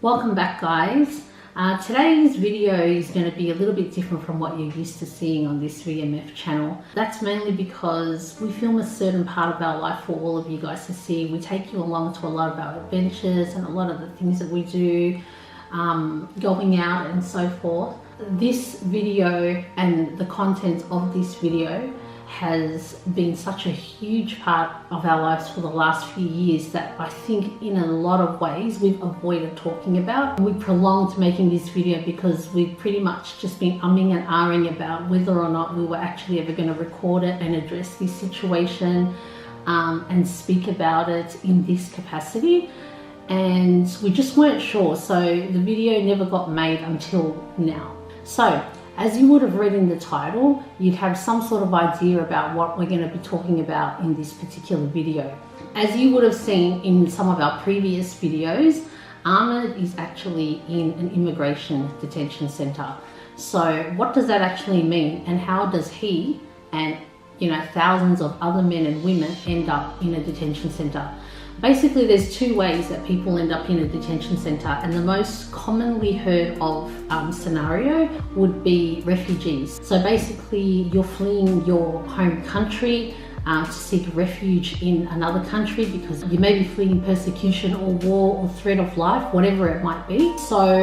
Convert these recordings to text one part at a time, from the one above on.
Welcome back, guys. Today's video is going to be a little bit different from what you're used to seeing on this VMF channel. That's mainly because we film a certain part of our life for all of you guys to see. We take you along to a lot of our adventures and a lot of the things that we do, going out and so forth. This video and the content of this video has been such a huge part of our lives for the last few years that I think in a lot of ways we've avoided talking about. We prolonged making this video because we've pretty much just been umming and ahhing about whether or not we were actually ever going to record it and address this situation and speak about it in this capacity, and we just weren't sure, so the video never got made until now. So as you would have read in the title, you'd have some sort of idea about what we're going to be talking about in this particular video. As you would have seen in some of our previous videos, Ahmed is actually in an immigration detention centre. So what does that actually mean, and how does he and thousands of other men and women end up in a detention centre? Basically, there's two ways that people end up in a detention centre, and the most commonly heard of scenario would be refugees. So basically, you're fleeing your home country to seek refuge in another country because you may be fleeing persecution or war or threat of life, whatever it might be. So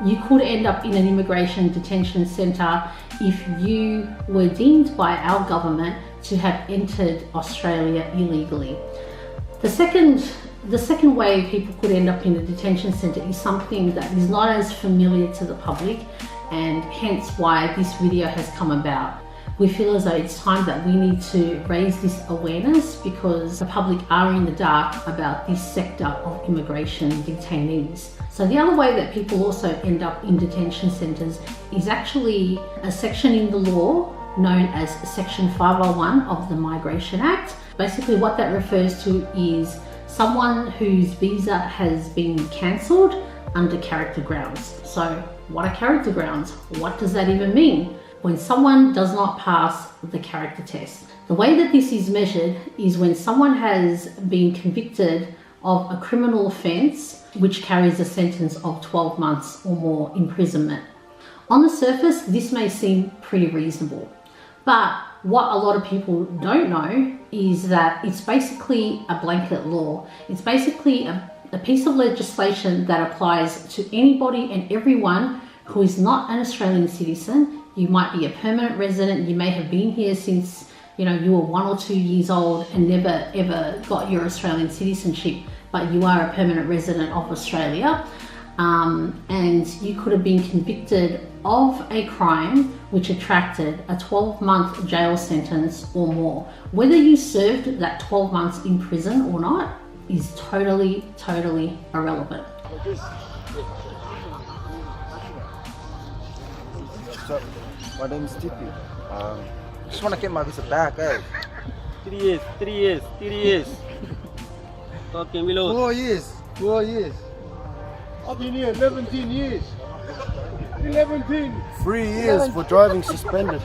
you could end up in an immigration detention centre if you were deemed by our government to have entered Australia illegally. The second way people could end up in a detention centre is something that is not as familiar to the public, and hence why this video has come about. We feel as though it's time that we need to raise this awareness because the public are in the dark about this sector of immigration detainees. So the other way that people also end up in detention centres is actually a section in the law known as Section 501 of the Migration Act. Basically what that refers to is someone whose visa has been cancelled under character grounds. So what are character grounds? What does that even mean? When someone does not pass the character test. The way that this is measured is when someone has been convicted of a criminal offence which carries a sentence of 12 months or more imprisonment. On the surface, this may seem pretty reasonable, but what a lot of people don't know is that it's basically a blanket law. It's basically a piece of legislation that applies to anybody and everyone who is not an Australian citizen. You might be a permanent resident, you may have been here since you were 1 or 2 years old and never ever got your Australian citizenship, but you are a permanent resident of Australia. And you could have been convicted of a crime which attracted a 12-month jail sentence or more. Whether you served that 12 months in prison or not is totally irrelevant. So, my name's Tippy. Just want to get my visa back, eh? 3 years. Talking below. 4 years. I've been here 17 years. 3 years for driving suspended.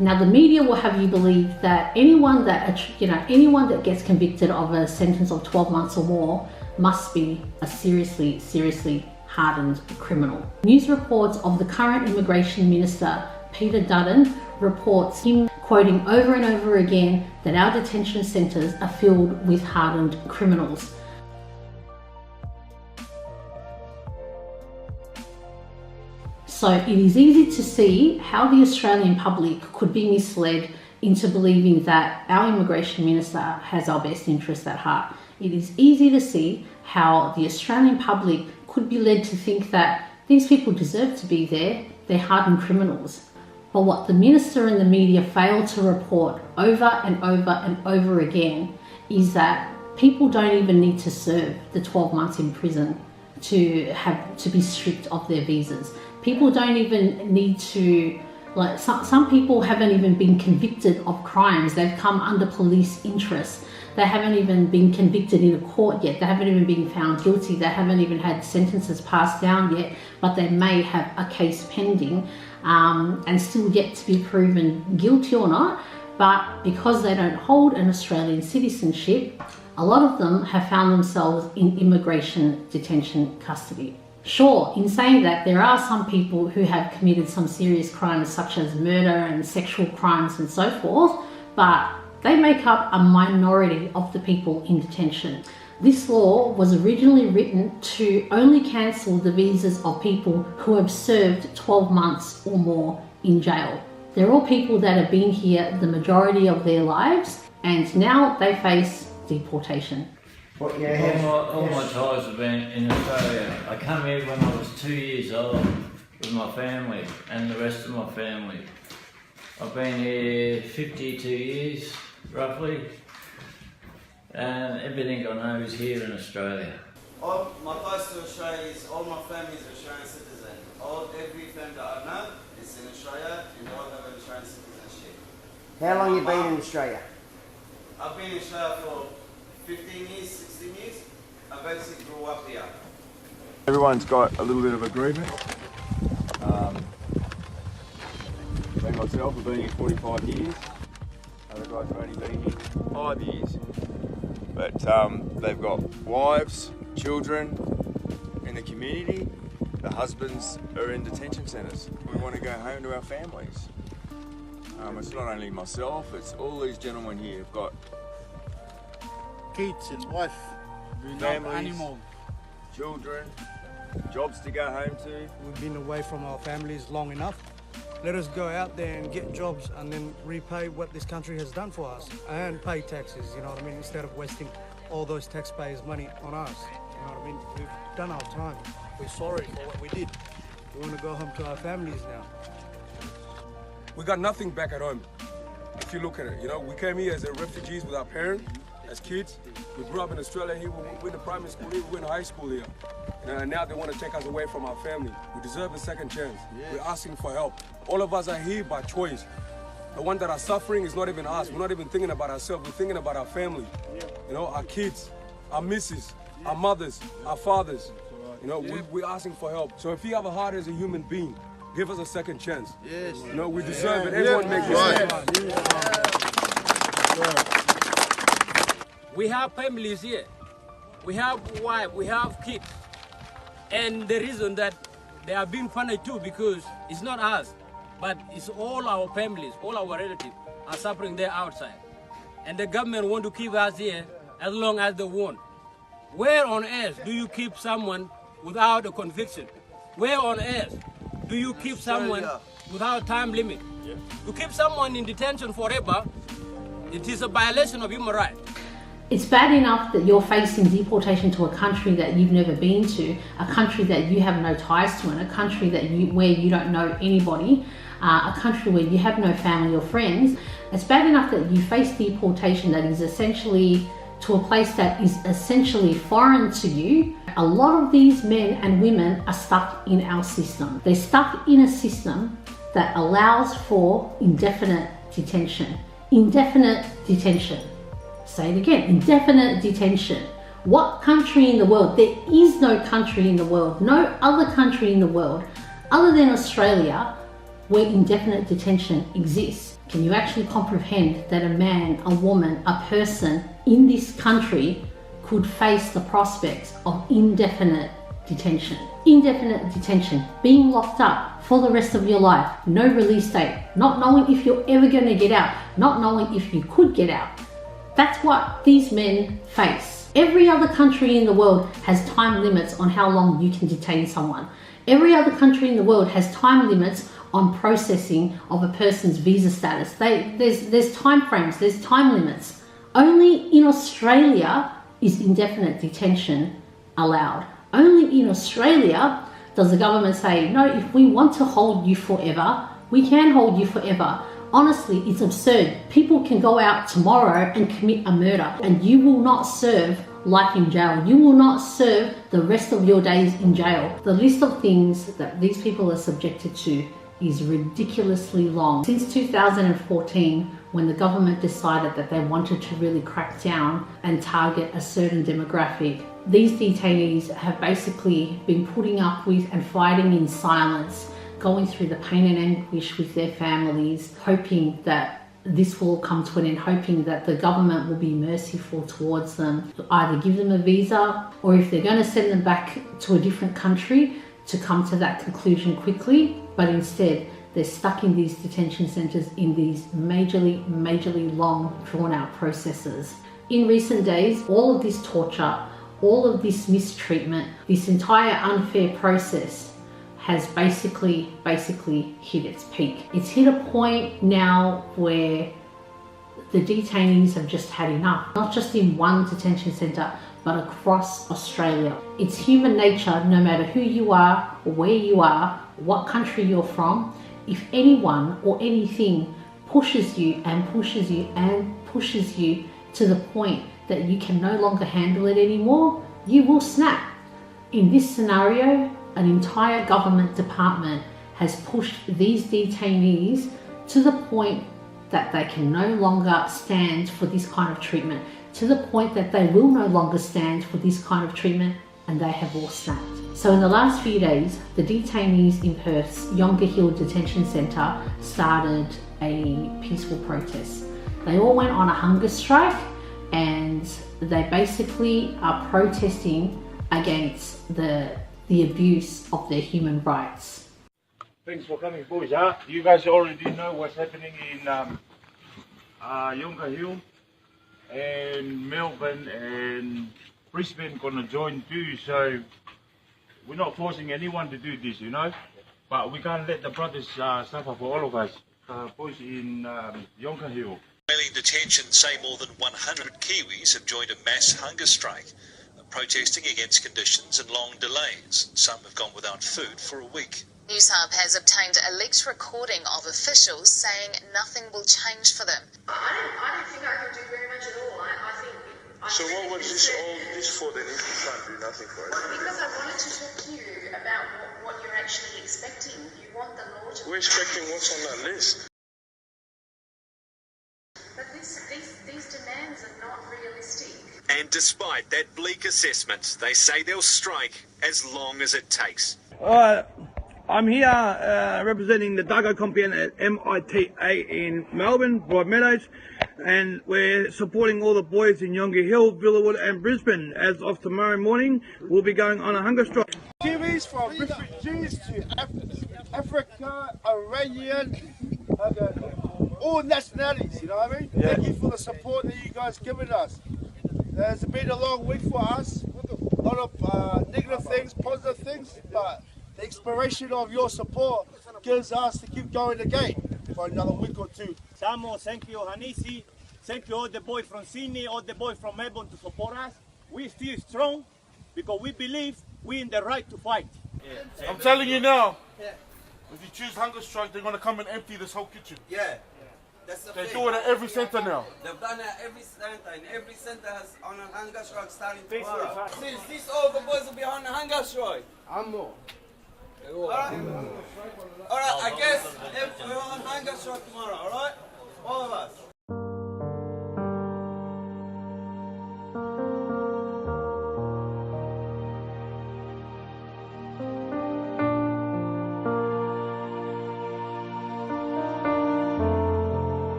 Now the media will have you believe that anyone that gets convicted of a sentence of 12 months or more must be a seriously hardened criminal. News reports of the current immigration minister, Peter Dutton, reports him quoting over and over again that our detention centres are filled with hardened criminals. So it is easy to see how the Australian public could be misled into believing that our immigration minister has our best interests at heart. It is easy to see how the Australian public could be led to think that these people deserve to be there, they're hardened criminals. But what the minister and the media fail to report over and over again is that people don't even need to serve the 12 months in prison to be stripped of their visas. People don't even need to, some people haven't even been convicted of crimes. They've come under police interest. They haven't even been convicted in a court yet. They haven't even been found guilty. They haven't even had sentences passed down yet, but they may have a case pending and still yet to be proven guilty or not. But because they don't hold an Australian citizenship, a lot of them have found themselves in immigration detention custody. Sure, in saying that, there are some people who have committed some serious crimes such as murder and sexual crimes and so forth, but they make up a minority of the people in detention. This law was originally written to only cancel the visas of people who have served 12 months or more in jail. They're all people that have been here the majority of their lives, and now they face deportation. All my ties have been in Australia. I came here when I was 2 years old with my family and the rest of my family. I've been here 52 years, roughly, and everything I know is here in Australia. All my ties to Australia is all my family is Australian citizen. Every family that I know is in Australia and they all have an Australian citizenship. How long you been in Australia? I've been in Australia for 15 years, 16 years. I basically grew up here. Everyone's got a little bit of agreement. Like myself, I've been here 45 years. Other guys have only been here 5 years. But they've got wives, children in the community. The husbands are in detention centres. We want to go home to our families. It's not only myself, it's all these gentlemen here have got Kids and wife. families, Animal. children, jobs to go home to. We've been away from our families long enough. Let us go out there and get jobs and then repay what this country has done for us and pay taxes, you know what I mean, instead of wasting all those taxpayers' money on us. You know what I mean? We've done our time. We're sorry for what we did. We want to go home to our families now. We got nothing back at home. If you look at it, you know, we came here as refugees with our parents, as kids. We grew up in Australia here, we went to primary school here, we went to high school here. You know, and now they want to take us away from our family. We deserve a second chance. Yes. We're asking for help. All of us are here by choice. The ones that are suffering is not even us. We're not even thinking about ourselves, we're thinking about our family. You know, our kids, our missus, our mothers, our fathers. You know, we're asking for help. So if you have a heart as a human being, give us a second chance. Yes. You know, we deserve it. Everyone makes mistakes. We have families here. We have wife, we have kids. And the reason that they are being punished too, because it's not us, but it's all our families, all our relatives are suffering there outside. And the government want to keep us here as long as they want. Where on earth do you keep someone without a conviction? Where on earth do you keep someone without time limit? To keep someone in detention forever, it is a violation of human rights. It's bad enough that you're facing deportation to a country that you've never been to, a country that you have no ties to, and a country that where you don't know anybody, a country where you have no family or friends. It's bad enough that you face deportation that is essentially to a place that is essentially foreign to you. A lot of these men and women are stuck in our system. They're stuck in a system that allows for indefinite detention. Indefinite detention. Say it again, indefinite detention. What country in the world? There is no country in the world, no other country in the world other than Australia where indefinite detention exists. Can you actually comprehend that a man, a woman, a person in this country could face the prospects of indefinite detention? Indefinite detention, being locked up for the rest of your life, no release date, not knowing if you're ever going to get out, not knowing if you could get out. That's what these men face. Every other country in the world has time limits on how long you can detain someone. Every other country in the world has time limits on processing of a person's visa status. There's time frames, there's time limits. Only in Australia is indefinite detention allowed. Only in Australia does the government say, no, if we want to hold you forever, we can hold you forever. Honestly, it's absurd. People can go out tomorrow and commit a murder and you will not serve life in jail. You will not serve the rest of your days in jail. The list of things that these people are subjected to is ridiculously long. Since 2014, when the government decided that they wanted to really crack down and target a certain demographic, these detainees have basically been putting up with and fighting in silence, going through the pain and anguish with their families, hoping that this will come to an end, hoping that the government will be merciful towards them, either give them a visa, or if they're going to send them back to a different country, to come to that conclusion quickly, but instead they're stuck in these detention centres in these majorly long, drawn out processes. In recent days, all of this torture, all of this mistreatment, this entire unfair process has basically hit its peak. It's hit a point now where the detainees have just had enough, not just in one detention centre, but across Australia. It's human nature, no matter who you are, or where you are, what country you're from, if anyone or anything pushes you and pushes you and pushes you to the point that you can no longer handle it anymore, you will snap. In this scenario, an entire government department has pushed these detainees to the point that they can no longer stand for this kind of treatment, to the point that they will no longer stand for this kind of treatment, and they have all snapped. So in the last few days, the detainees in Perth's Yongah Hill Detention Centre started a peaceful protest. They all went on a hunger strike, and they basically are protesting against the abuse of their human rights. Thanks for coming, boys. You guys already know what's happening in Yongah Hill, and Melbourne and Brisbane gonna join too. So we're not forcing anyone to do this, you know, but we can't let the brothers suffer for all of us. Boys in Yongah Hill. Australian detention say more than 100 Kiwis have joined a mass hunger strike, protesting against conditions and long delays. Some have gone without food for a week. Newshub has obtained a leaked recording of officials saying nothing will change for them. I don't think I can do very much at all. I think. So what was all this for then if you can't do nothing for it? Because I wanted to talk to you about what you're actually expecting. You want the law to... We're expecting what's on that list. But these demands are not realistic. And despite that bleak assessment, they say they'll strike as long as it takes. I'm here representing the Dago compound at MITA in Melbourne, Broadmeadows, and we're supporting all the boys in Yongah Hill, Villawood and Brisbane. As of tomorrow morning, we'll be going on a hunger strike. Kiwis from refugees to Africa, Iranian, all nationalities, you know what I mean? Yeah. Thank you for the support that you guys given us. It's been a long week for us, a lot of negative things, positive things, but the inspiration of your support gives us to keep going again for another week or two. Samo, thank you, Hanisi. Thank you all the boys from Sydney, all the boys from Melbourne to support us. We feel strong because we believe we're in the right to fight. Yeah. I'm telling you now, if you choose hunger strike, they're going to come and empty this whole kitchen. Yeah. That's the they do it at every centre now. They've done it at every centre, and every centre has on a hunger strike starting tomorrow. Since this all the boys will be on a hunger strike. I'm more. Alright, I guess if we're on hunger strike tomorrow, alright? All of us.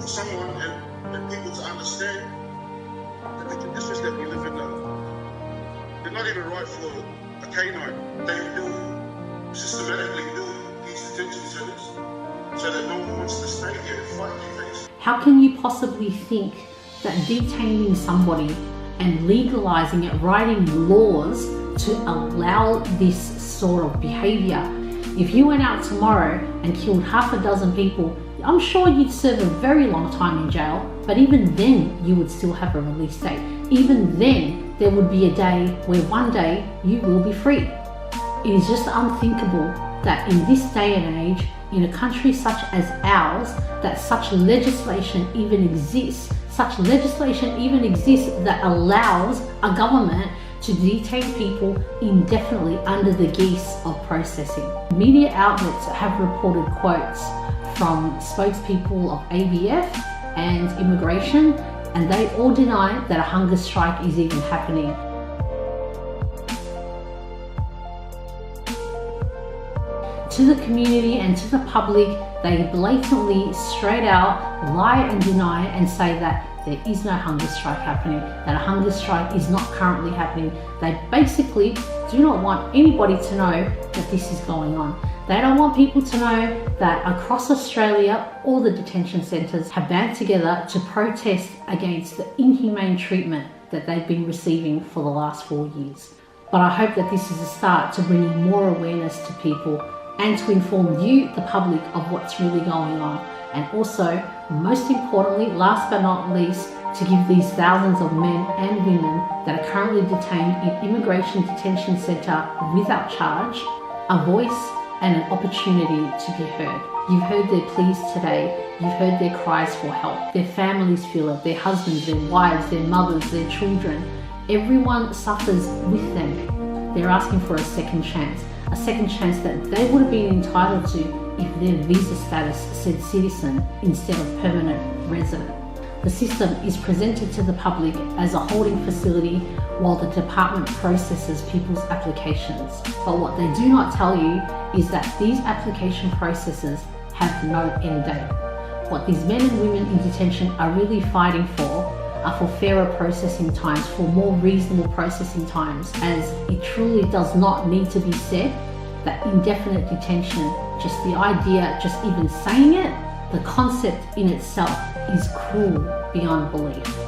Someone and people to understand that the conditions that we live in now, they're not even right for a canine. They build, systematically build these detention centers so that no one wants to stay here and fight these things. How can you possibly think that detaining somebody and legalizing it, writing laws to allow this sort of behavior? If you went out tomorrow and killed half a dozen people, I'm sure you'd serve a very long time in jail, but even then you would still have a release date. Even then there would be a day where one day you will be free. It is just unthinkable that in this day and age in a country such as ours that such legislation even exists. Such legislation even exists that allows a government to detain people indefinitely under the guise of processing. Media outlets have reported quotes from spokespeople of ABF and immigration, and they all deny that a hunger strike is even happening. To the community and to the public, they blatantly, straight out, lie and deny and say that there is no hunger strike happening, that a hunger strike is not currently happening. They basically do not want anybody to know that this is going on. They don't want people to know that across Australia, all the detention centres have band together to protest against the inhumane treatment that they've been receiving for the last 4 years. But I hope that this is a start to bringing more awareness to people and to inform you, the public, of what's really going on. And also, most importantly, last but not least, to give these thousands of men and women that are currently detained in Immigration Detention Centre without charge a voice and an opportunity to be heard. You've heard their pleas today, you've heard their cries for help. Their families feel it, their husbands, their wives, their mothers, their children. Everyone suffers with them. They're asking for a second chance that they would have been entitled to if their visa status said citizen instead of permanent resident. The system is presented to the public as a holding facility while the department processes people's applications. But what they do not tell you is that these application processes have no end date. What these men and women in detention are really fighting for are for fairer processing times, for more reasonable processing times, as it truly does not need to be said that indefinite detention, just the idea, just even saying it, the concept in itself is cruel beyond belief.